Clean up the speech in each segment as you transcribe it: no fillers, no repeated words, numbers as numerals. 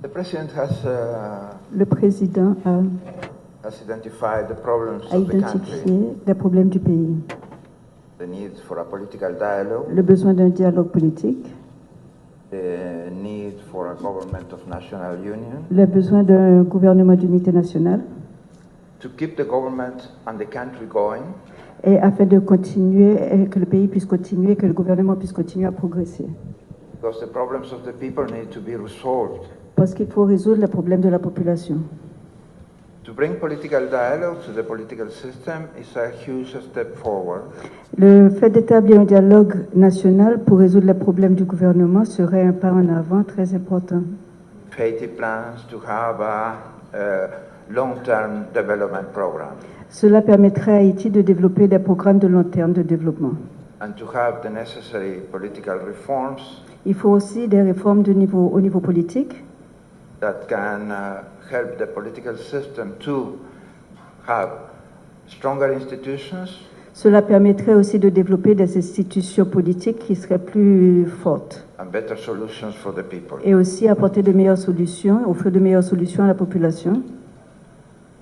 The president has Le président identified the problems a of the country, identifié les problèmes du pays, the need for a political dialogue, le besoin d'un dialogue politique, the need for a government of national union, le besoin d'un gouvernement d'unité nationale, to keep the government and the country going, et afin de continuer, et que le pays puisse continuer, que le gouvernement puisse continuer à progresser. because the problems of the people need to be resolved. Parce qu'il faut résoudre les problèmes de la population. To bring political dialogue to the political system is a huge step forward. Le fait d'établir un dialogue national pour résoudre les problèmes du gouvernement serait un pas en avant très important. Haiti plans to have a long-term development program Cela permettrait à Haïti de développer des programmes de long terme de développement. and to have the necessary political reforms Il faut aussi des réformes au niveau politique that can help the political system to have stronger institutions Cela permettrait aussi de développer des institutions politiques qui seraient plus fortes and better solutions for the people. et aussi apporter de meilleures solutions, offrir de meilleures solutions à la population.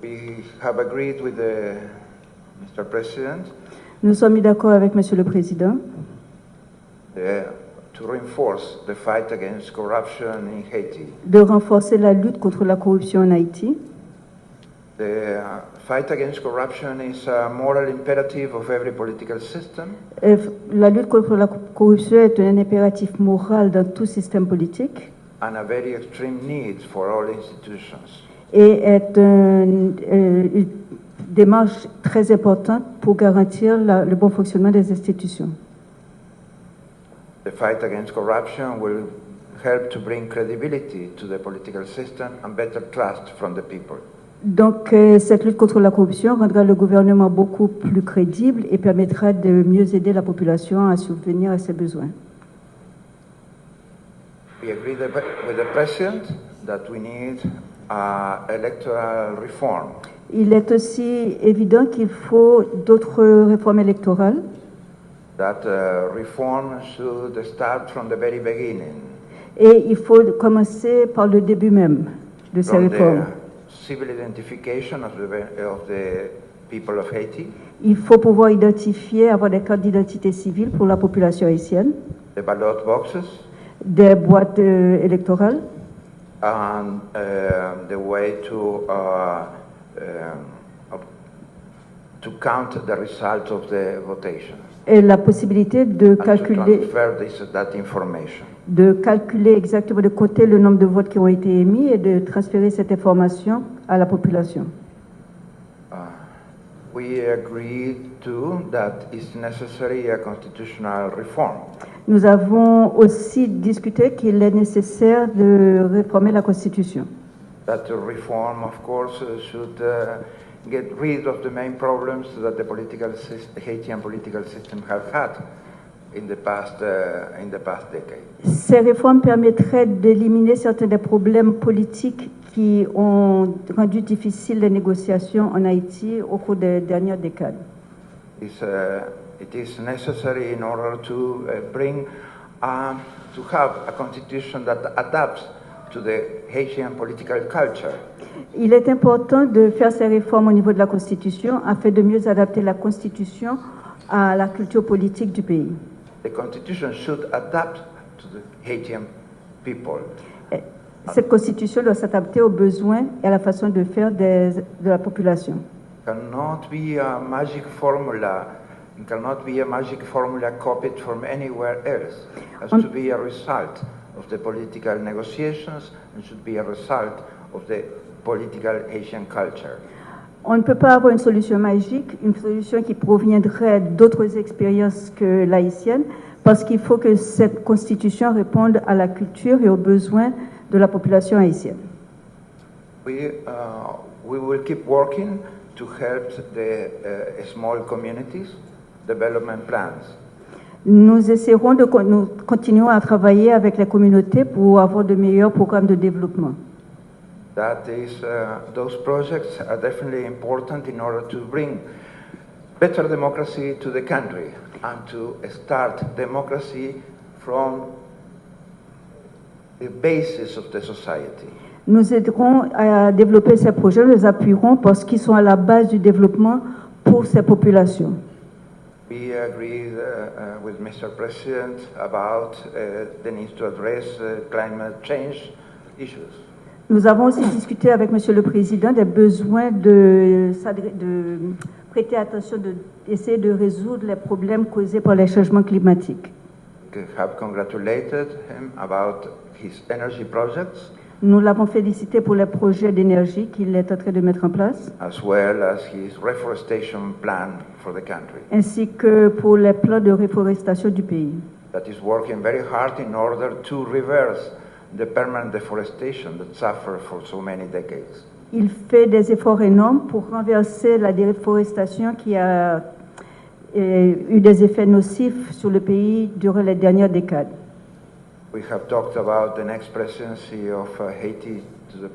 We have agreed with Mr. President Nous sommes mis d'accord avec Monsieur le Président to reinforce the fight against corruption in Haiti. de renforcer la lutte contre la corruption en Haïti. The fight against corruption is a moral imperative of every political system. La lutte contre la corruption est un impératif moral dans tout système politique And a very extreme need for all institutions. et est une démarche très importante pour garantir le bon fonctionnement des institutions. The fight against corruption will help to bring credibility to the political system and better trust from the people. Donc, cette lutte contre la corruption rendra le gouvernement beaucoup plus crédible et permettra de mieux aider la population à subvenir à ses besoins. We agree with the President that we need electoral reform. Il est aussi évident qu'il faut d'autres réformes électorales. That reform should start from the very beginning. Et il faut commencer par le début même de ces From réformes. the civil identification of the people of Haiti, Il faut pouvoir identifier, avoir des cartes d'identité civile pour la population haïtienne, the ballot boxes, des boîtes électorales and the way to count the result of the votation. et la possibilité de And to calculer, transfer that information. exactement, de compter le nombre de votes qui ont été émis et de transférer cette information à la population. We agree too that it's necessary a constitutional reform. Nous avons aussi discuté qu'il est nécessaire de réformer la Constitution. That reform, of course, should get rid of the main problems that the Haitian political system has had in the past decade. Ces réformes permettraient d'éliminer certains des problèmes politiques qui ont rendu difficiles les négociations en Haïti au cours des dernières décades. It is necessary in order to to have a constitution that adapts to the Haitian political culture. Il est important de faire ces réformes au niveau de la Constitution afin de mieux adapter la Constitution à la culture politique du pays. The constitution should adapt to the Haitian people. Cette Constitution doit s'adapter aux besoins et à la façon de faire de la population. Cannot be a magic formula. It cannot be a magic formula copied from anywhere else. It has to be a result of the political negotiations and should be a result of the political Haitian culture. On ne peut pas avoir une solution magique, une solution qui proviendrait d'autres expériences que l'haïtienne, parce qu'il faut que cette constitution réponde à la culture et aux besoins de la population haïtienne. We will keep working to help the small communities development plans. Nous essaierons nous continuons à travailler avec les communautés pour avoir de meilleurs programmes de développement. Those projects are definitely important in order to bring better democracy to the country and to start democracy from the basis of the society. Nous aiderons à développer ces projets, nous les appuierons parce qu'ils sont à la base du développement pour ces populations. We agreed with Mr. President about the need to address climate change issues. Nous avons aussi discuté avec Monsieur le Président des besoins de prêter attention, d'essayer de résoudre les problèmes causés par les changements climatiques. We have congratulated him about his energy projects, Nous l'avons félicité pour les projets d'énergie qu'il est en train de mettre en place, as well as his reforestation plan for the country, ainsi que pour les plans de réforestation du pays. that is working very hard in order to reverse the permanent deforestation that suffered for so many decades. Il fait des efforts énormes pour renverser la déforestation qui a eu des effets nocifs sur le pays durant les dernières décades. We have talked about the next presidency of Haiti to the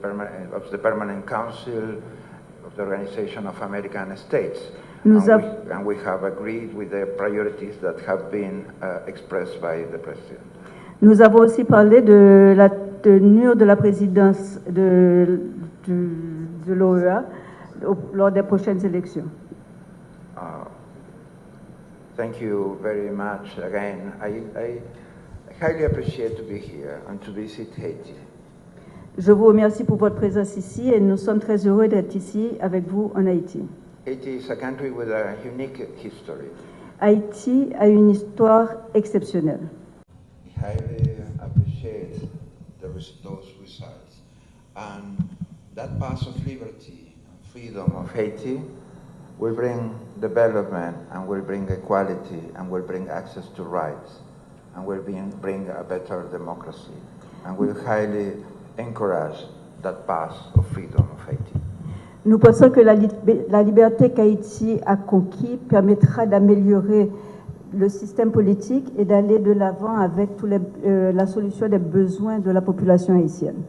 Permanent Council of the Organization of American States. And we have agreed with the priorities that have been expressed by the President. Nous avons aussi parlé de la tenue de la présidence de l'OEA lors des prochaines élections. Thank you very much again. I highly appreciate to be here and to visit Haiti. Je vous remercie pour votre présence ici et nous sommes très heureux d'être ici avec vous en Haïti. Haiti is a country with a unique history. Haïti a une histoire exceptionnelle. I highly appreciate those results. And that path of liberty and freedom of Haiti will bring development and will bring equality and will bring access to rights and will bring a better democracy and will highly encourage that path of freedom of Haiti. Nous pensons que la liberté qu'Haïti a conquis permettra d'améliorer le système politique et d'aller de l'avant avec la solution des besoins de la population haïtienne.